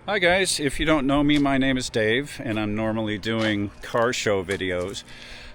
Hi guys, if you don't know me, my name is Dave and I'm normally doing car show videos.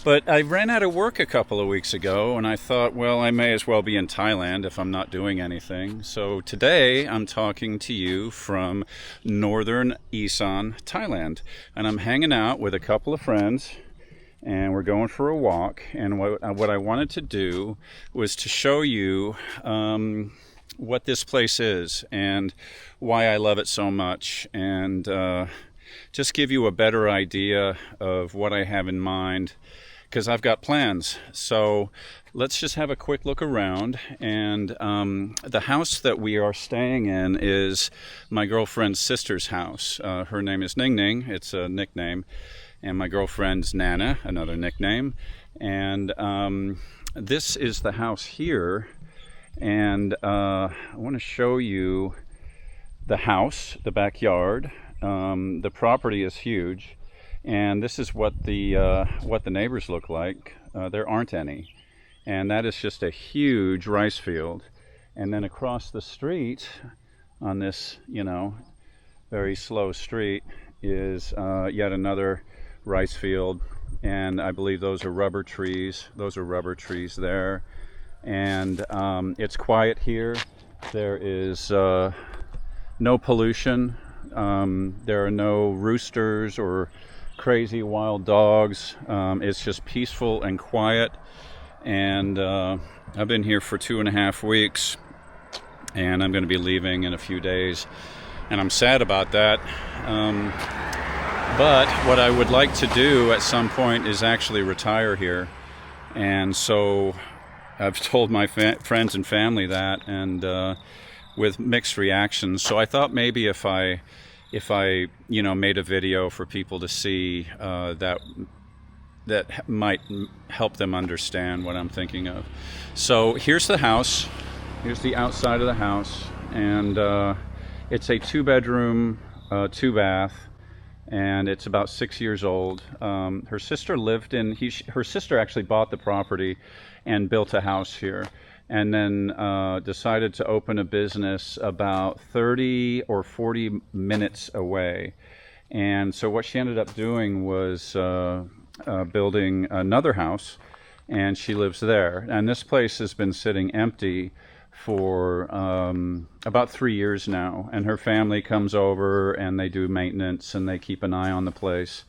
But I ran out of work a couple of weeks ago and I thought, well, I may as well be in Thailand if I'm not doing anything. So today I'm talking to you from northern Isaan, Thailand. And I'm hanging out with a couple of friends and we're going for a walk. And what I wanted to do was to show you what this place is and why I love it so much, and just give you a better idea of what I have in mind, because I've got plans. So let's just have a quick look around. And the house that we are staying in is my girlfriend's sister's house. Her name is Ning Ning, it's a nickname, and my girlfriend's Nana, another nickname. And this is the house here. And I want to show you the house, the backyard. The property is huge, and this is what the neighbors look like. There aren't any, and that is just a huge rice field. And then across the street, on this very slow street, is yet another rice field, and I believe those are rubber trees. Those are rubber trees there. And it's quiet here. There is no pollution. There are no roosters or crazy wild dogs. It's just peaceful and quiet. And I've been here for 2.5 weeks, and I'm going to be leaving in a few days, and I'm sad about that. But what I would like to do at some point is actually retire here. And so I've told my friends and family that, and with mixed reactions. So I thought maybe if I made a video for people to see, that might help them understand what I'm thinking of. So here's the house. Here's the outside of the house, and it's a 2-bedroom, 2-bath. And it's about 6 years old. Her sister lived in. Her sister actually bought the property and built a house here, and then decided to open a business about 30 or 40 minutes away. And so what she ended up doing was building another house, and she lives there. And this place has been sitting empty for about 3 years now, and her family comes over and they do maintenance and they keep an eye on the place.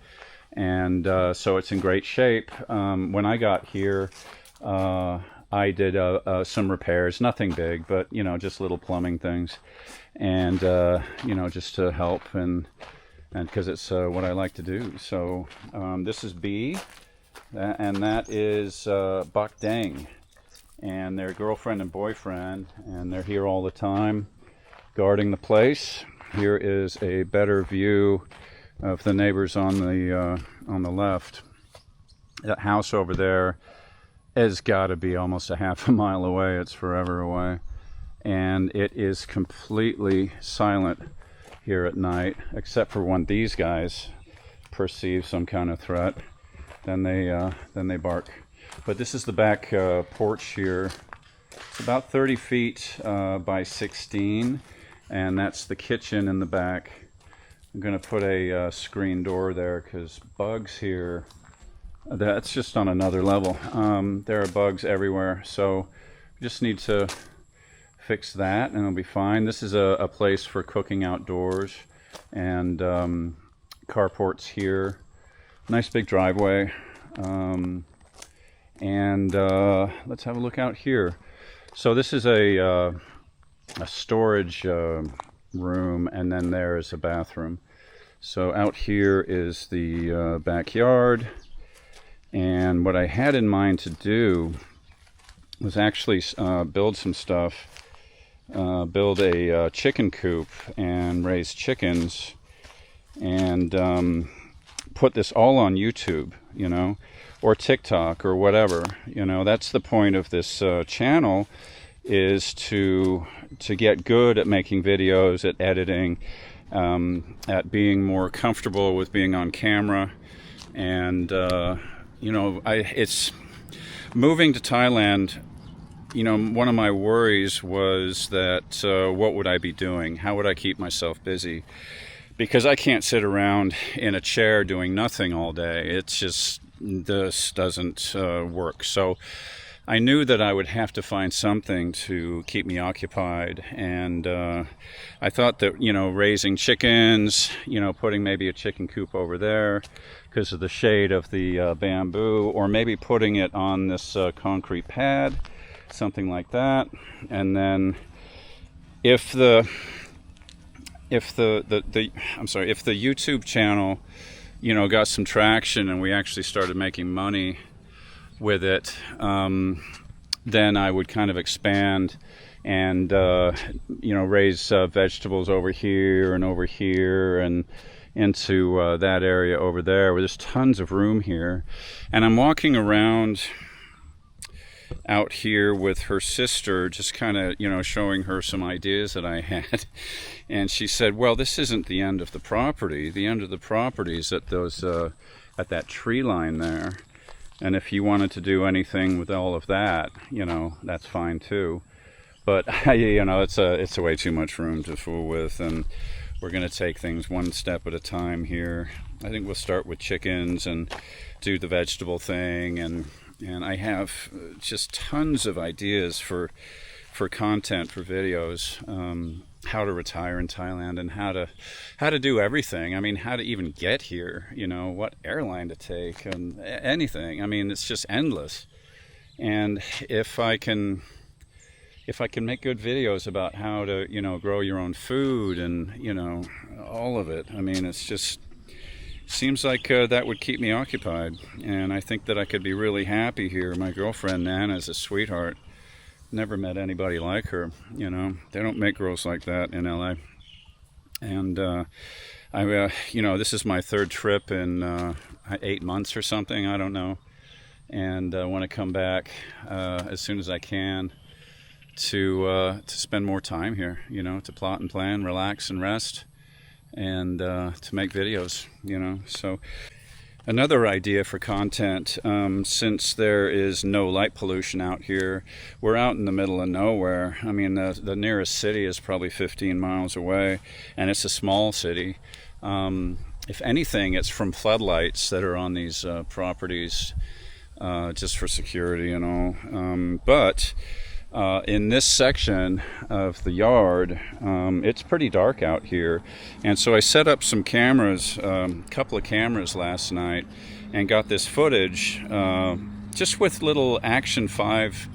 And so it's in great shape. When I got here, I did some repairs, nothing big, but just little plumbing things, and just to help, and because it's what I like to do. So this is B, and that is Bak Dang, and their girlfriend and boyfriend, and they're here all the time guarding the place. Here is a better view of the neighbors on the left. That house over there has got to be almost a half a mile away. It's forever away, and it is completely silent here at night, except for when these guys perceive some kind of threat, then they bark. But this is the back porch here. It's about 30 feet by 16, and that's the kitchen in the back. I'm going to put a screen door there because bugs here, that's just on another level. There are bugs everywhere, so we just need to fix that and it'll be fine. This is a place for cooking outdoors, and carports here. Nice big driveway. And let's have a look out here. So this is a storage room, and then there is a bathroom. So out here is the backyard, and what I had in mind to do was actually build some stuff, build a chicken coop and raise chickens, and put this all on YouTube, or TikTok or whatever. That's the point of this channel, is to get good at making videos, at editing, at being more comfortable with being on camera. And it's moving to Thailand. One of my worries was that what would I be doing? How would I keep myself busy? because I can't sit around in a chair doing nothing all day. It's just, this doesn't work. So I knew that I would have to find something to keep me occupied, and I thought that, raising chickens, putting maybe a chicken coop over there because of the shade of the bamboo, or maybe putting it on this concrete pad, something like that. And then if the YouTube channel, got some traction and we actually started making money with it, then I would kind of expand and raise vegetables over here and into that area over there where there's tons of room here. And I'm walking around out here with her sister, just kind of showing her some ideas that I had. And she said, well, this isn't the end of the property. The end of the property is at those at that tree line there. And if you wanted to do anything with all of that, that's fine too. But it's a way too much room to fool with, and we're going to take things one step at a time here. I think we'll start with chickens and do the vegetable thing, and I have just tons of ideas for content, for videos, how to retire in Thailand, and how to do everything. I mean, how to even get here, what airline to take, and anything. I mean, it's just endless. And if I can make good videos about how to, grow your own food and, all of it, I mean, it's just seems like that would keep me occupied. And I think that I could be really happy here. My girlfriend Nana's a sweetheart. Never met anybody like her. They don't make girls like that in LA. And this is my third trip in 8 months or something, I don't know. And I want to come back as soon as I can to spend more time here, to plot and plan, relax and rest, and to make videos, So another idea for content, since there is no light pollution out here, we're out in the middle of nowhere. I mean, the nearest city is probably 15 miles away, and it's a small city. If anything, it's from floodlights that are on these properties, just for security and all. But in this section of the yard, it's pretty dark out here, and so I set up some cameras, a couple of cameras last night, and got this footage just with little Action 5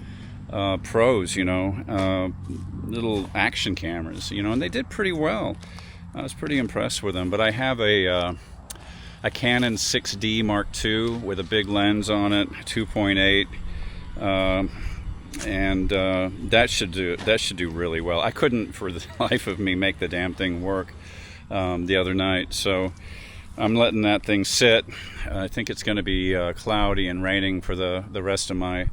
Pros, little action cameras, and they did pretty well. I was pretty impressed with them. But I have a Canon 6D Mark II with a big lens on it, 2.8. And that should do really well. I couldn't for the life of me make the damn thing work the other night, so I'm letting that thing sit. I think it's going to be cloudy and raining for the rest of my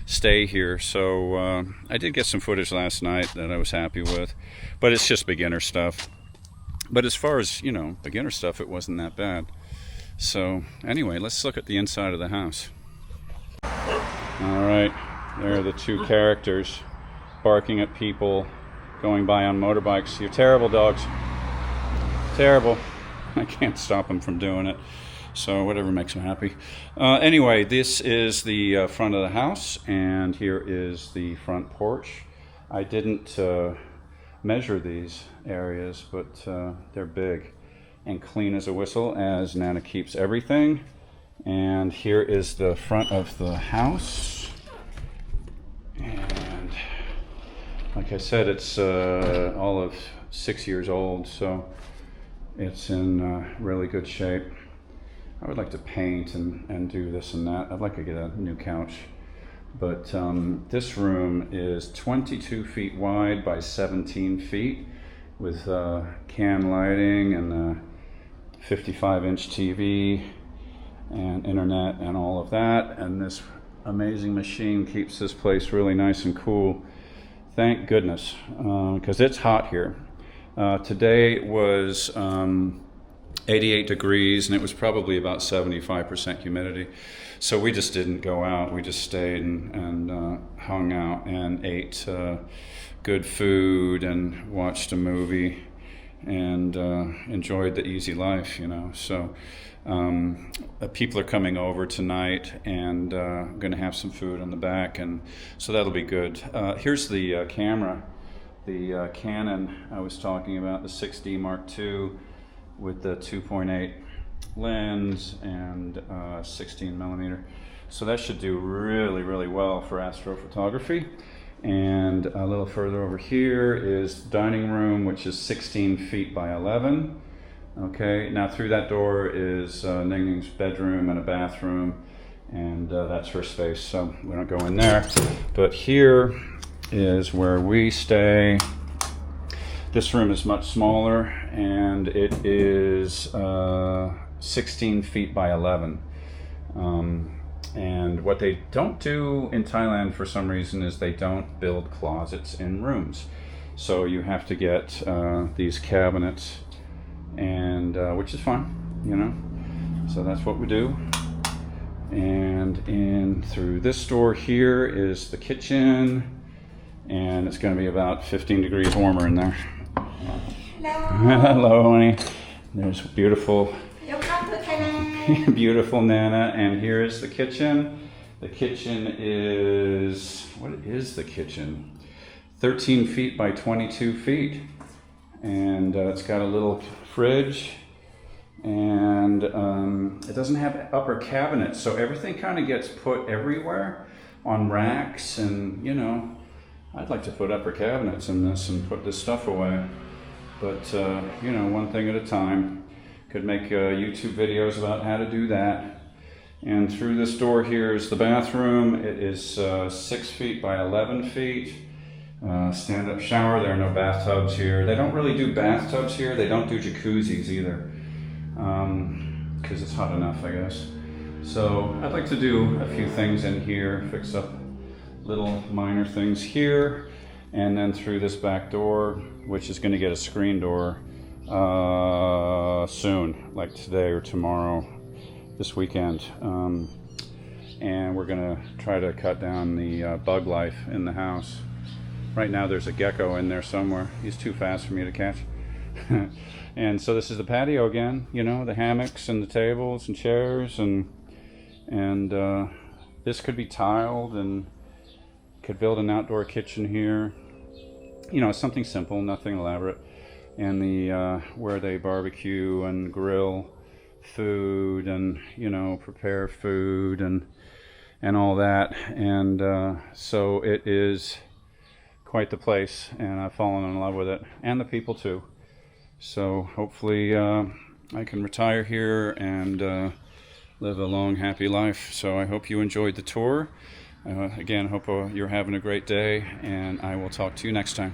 stay here, so I did get some footage last night that I was happy with, but it's just beginner stuff. But as far as beginner stuff, it wasn't that bad. So anyway, let's look at the inside of the house. All right. There are the two characters barking at people going by on motorbikes. You're terrible dogs. Terrible. I can't stop them from doing it. So whatever makes them happy. Anyway, this is the front of the house, and here is the front porch. I didn't measure these areas, but they're big and clean as a whistle, as Nana keeps everything. And here is the front of the house. And like I said, it's all of 6 years old, so it's in really good shape. I would like to paint and do this and that. I'd like to get a new couch. But this room is 22 feet wide by 17 feet with can lighting and a 55-inch TV and internet and all of that. And this amazing machine keeps this place really nice and cool. Thank goodness, because it's hot here. Today was 88 degrees, and it was probably about 75% humidity. So we just didn't go out. We just stayed and hung out and ate good food and watched a movie. and enjoyed the easy life, you know. So people are coming over tonight, and I'm going to have some food in the back, and so that'll be good. Here's the camera, the Canon I was talking about, the 6D Mark II with the 2.8 lens and 16 millimeter. So that should do really, really well for astrophotography. And a little further over here is the dining room, which is 16 feet by 11. Okay, now through that door is Ning Ning's bedroom and a bathroom, and that's her space, so we don't go in there. But here is where we stay. This room is much smaller, and it is 16 feet by 11. And what they don't do in Thailand for some reason is they don't build closets in rooms. So you have to get these cabinets, and which is fun, you know. So that's what we do. And in through this door here is the kitchen, and it's going to be about 15 degrees warmer in there. Hello. Hello, honey. There's beautiful Welcome to Thailand. beautiful Nana, and here is the kitchen. The kitchen is, what is the kitchen? 13 feet by 22 feet. And it's got a little fridge, and it doesn't have upper cabinets, so everything kind of gets put everywhere on racks, and you know, I'd like to put upper cabinets in this and put this stuff away. But you know, one thing at a time. Could make YouTube videos about how to do that. And through this door here is the bathroom. It is 6 feet by 11 feet. Stand-up shower. There are no bathtubs here. They don't really do bathtubs here. They don't do jacuzzis either, because it's hot enough, I guess. So I'd like to do a few things in here, fix up little minor things here, and then through this back door, which is going to get a screen door soon, like today or tomorrow, this weekend. And we're gonna try to cut down the bug life in the house. Right now there's a gecko in there somewhere. He's too fast for me to catch. And so this is the patio again, you know, the hammocks and the tables and chairs, and this could be tiled, and could build an outdoor kitchen here. You know, something simple, nothing elaborate. And the where they barbecue and grill food, and you know, prepare food and all that. And so it is quite the place, and I've fallen in love with it, and the people too. So hopefully I can retire here and live a long, happy life. So I hope you enjoyed the tour. Again, hope you're having a great day, and I will talk to you next time.